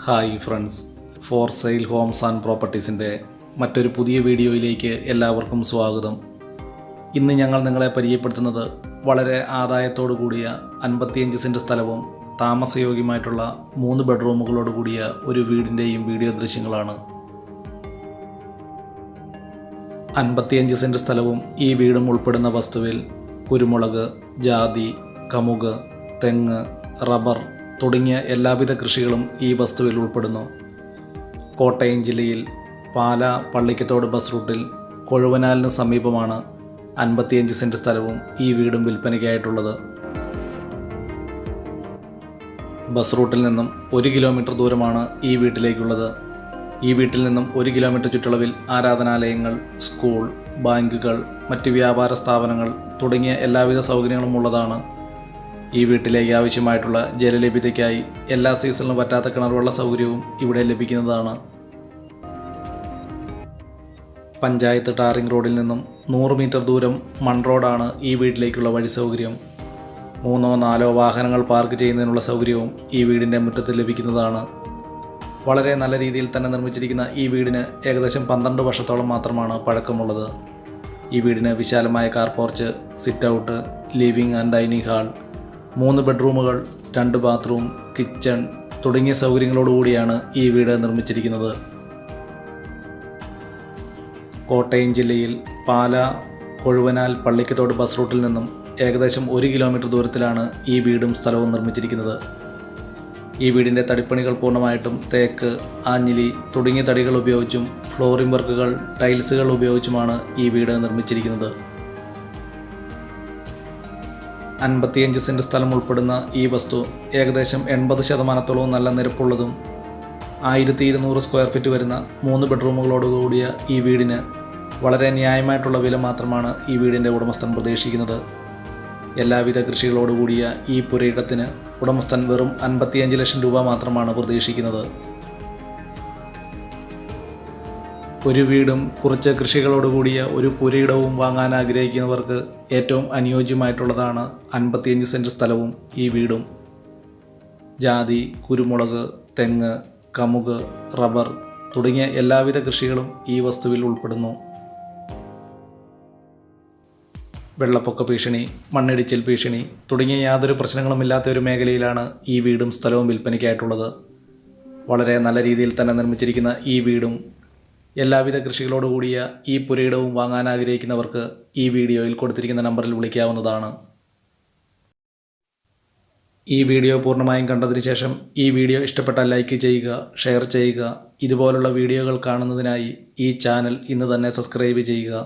Hi friends, for sale homes and പ്രോപ്പർട്ടീസിൻ്റെ മറ്റൊരു പുതിയ വീഡിയോയിലേക്ക് എല്ലാവർക്കും സ്വാഗതം. ഇന്ന് ഞങ്ങൾ നിങ്ങളെ പരിചയപ്പെടുത്തുന്നത് വളരെ ആദായത്തോടു കൂടിയ 55 സെൻറ്റ് സ്ഥലവും താമസയോഗ്യമായിട്ടുള്ള 3 ബെഡ്റൂമുകളോട് കൂടിയ ഒരു വീടിൻ്റെയും വീഡിയോ ദൃശ്യങ്ങളാണ്. 55 സെൻറ്റ് സ്ഥലവും ഈ വീടും ഉൾപ്പെടുന്ന വസ്തുവിൽ കുരുമുളക്, ജാതി, കമുക്, തെങ്ങ്, റബ്ബർ തുടങ്ങിയ എല്ലാവിധ കൃഷികളും ഈ വസ്തുവിൽ ഉൾപ്പെടുന്നു. കോട്ടയം ജില്ലയിൽ പാലാ പള്ളിക്കത്തോട് ബസ് റൂട്ടിൽ കൊഴുവനാലിന് സമീപമാണ് 55 സെൻറ്റ് സ്ഥലവും ഈ വീടും വിൽപ്പനയ്ക്കായിട്ടുള്ളത്. ബസ് റൂട്ടിൽ നിന്നും 1 കിലോമീറ്റർ ദൂരമാണ് ഈ വീട്ടിലേക്കുള്ളത്. ഈ വീട്ടിൽ നിന്നും 1 കിലോമീറ്റർ ചുറ്റളവിൽ ആരാധനാലയങ്ങൾ, സ്കൂൾ, ബാങ്കുകൾ, മറ്റ് വ്യാപാര സ്ഥാപനങ്ങൾ തുടങ്ങിയ എല്ലാവിധ സൗകര്യങ്ങളും ഉള്ളതാണ്. ഈ വീട്ടിലേക്ക് ആവശ്യമായിട്ടുള്ള ജലലഭ്യതയ്ക്കായി എല്ലാ സീസണിലും പറ്റാത്ത കിണർവെള്ള സൗകര്യവും ഇവിടെ ലഭിക്കുന്നതാണ്. പഞ്ചായത്ത് ടാറിംഗ് റോഡിൽ നിന്നും 100 മീറ്റർ ദൂരം മൺ റോഡാണ് ഈ വീട്ടിലേക്കുള്ള വഴി സൗകര്യം. 3-4 വാഹനങ്ങൾ പാർക്ക് ചെയ്യുന്നതിനുള്ള സൗകര്യവും ഈ വീടിൻ്റെ മുറ്റത്ത് ലഭിക്കുന്നതാണ്. വളരെ നല്ല രീതിയിൽ തന്നെ നിർമ്മിച്ചിരിക്കുന്ന ഈ വീടിന് ഏകദേശം 12 വർഷത്തോളം മാത്രമാണ് പഴക്കമുള്ളത്. ഈ വീടിന് വിശാലമായ car porch, sit out, living and dining hall, 3 ബെഡ്റൂമുകൾ, 2 bathroom, kitchen തുടങ്ങിയ സൗകര്യങ്ങളോടുകൂടിയാണ് ഈ വീട് നിർമ്മിച്ചിരിക്കുന്നത്. കോട്ടയം ജില്ലയിൽ പാലാ കൊഴുവനാൽ പള്ളിക്കത്തോട് ബസ് റൂട്ടിൽ നിന്നും ഏകദേശം 1 കിലോമീറ്റർ ദൂരത്തിലാണ് ഈ വീടും സ്ഥലവും നിർമ്മിച്ചിരിക്കുന്നത്. ഈ വീടിൻ്റെ തടിപ്പണികൾ പൂർണ്ണമായിട്ടും തേക്ക്, ആഞ്ഞിലി തുടങ്ങിയ തടികൾ ഉപയോഗിച്ചും ഫ്ലോറിംഗ് വർക്കുകൾ, ടൈൽസുകൾ ഉപയോഗിച്ചുമാണ് ഈ വീട് നിർമ്മിച്ചിരിക്കുന്നത്. 55 സെൻറ്റ് സ്ഥലം ഉൾപ്പെടുന്ന ഈ വസ്തു ഏകദേശം 80% നല്ല നിരപ്പുള്ളതും 1200 സ്ക്വയർ ഫീറ്റ് വരുന്ന 3 ബെഡ്റൂമുകളോടുകൂടിയ ഈ വീടിന് വളരെ ന്യായമായിട്ടുള്ള വില മാത്രമാണ് ഈ വീടിൻ്റെ ഉടമസ്ഥൻ പ്രതീക്ഷിക്കുന്നത്. എല്ലാവിധ കൃഷികളോടുകൂടിയ ഈ പുരയിടത്തിന് ഉടമസ്ഥൻ വെറും 55 ലക്ഷം രൂപ മാത്രമാണ് പ്രതീക്ഷിക്കുന്നത്. ഒരു വീടും കുറച്ച് കൃഷികളോടുകൂടിയ ഒരു പുരയിടവും വാങ്ങാൻ ആഗ്രഹിക്കുന്നവർക്ക് ഏറ്റവും അനുയോജ്യമായിട്ടുള്ളതാണ് 55 സെൻറ്റ് സ്ഥലവും ഈ വീടും. ജാതി, കുരുമുളക്, തെങ്ങ്, കമുക്, റബ്ബർ തുടങ്ങിയ എല്ലാവിധ കൃഷികളും ഈ വസ്തുവിൽ ഉൾപ്പെടുന്നു. വെള്ളപ്പൊക്ക ഭീഷണി, മണ്ണിടിച്ചിൽ ഭീഷണി തുടങ്ങിയ യാതൊരു പ്രശ്നങ്ങളുമില്ലാത്ത ഒരു മേഖലയിലാണ് ഈ വീടും സ്ഥലവും വിൽപ്പനയ്ക്കായിട്ടുള്ളത്. വളരെ നല്ല രീതിയിൽ തന്നെ നിർമ്മിച്ചിരിക്കുന്ന ഈ വീടും എല്ലാവിധ കൃഷികളോടുകൂടിയ ഈ പുരയിടവും വാങ്ങാൻ ആഗ്രഹിക്കുന്നവർക്ക് ഈ വീഡിയോയിൽ കൊടുത്തിരിക്കുന്ന നമ്പറിൽ വിളിക്കാവുന്നതാണ്. ഈ വീഡിയോ പൂർണ്ണമായും കണ്ടതിന് ശേഷം ഈ വീഡിയോ ഇഷ്ടപ്പെട്ടാൽ ലൈക്ക് ചെയ്യുക, ഷെയർ ചെയ്യുക. ഇതുപോലുള്ള വീഡിയോകൾ കാണുന്നതിനായി ഈ ചാനൽ ഇന്ന് തന്നെ സബ്സ്ക്രൈബ് ചെയ്യുക.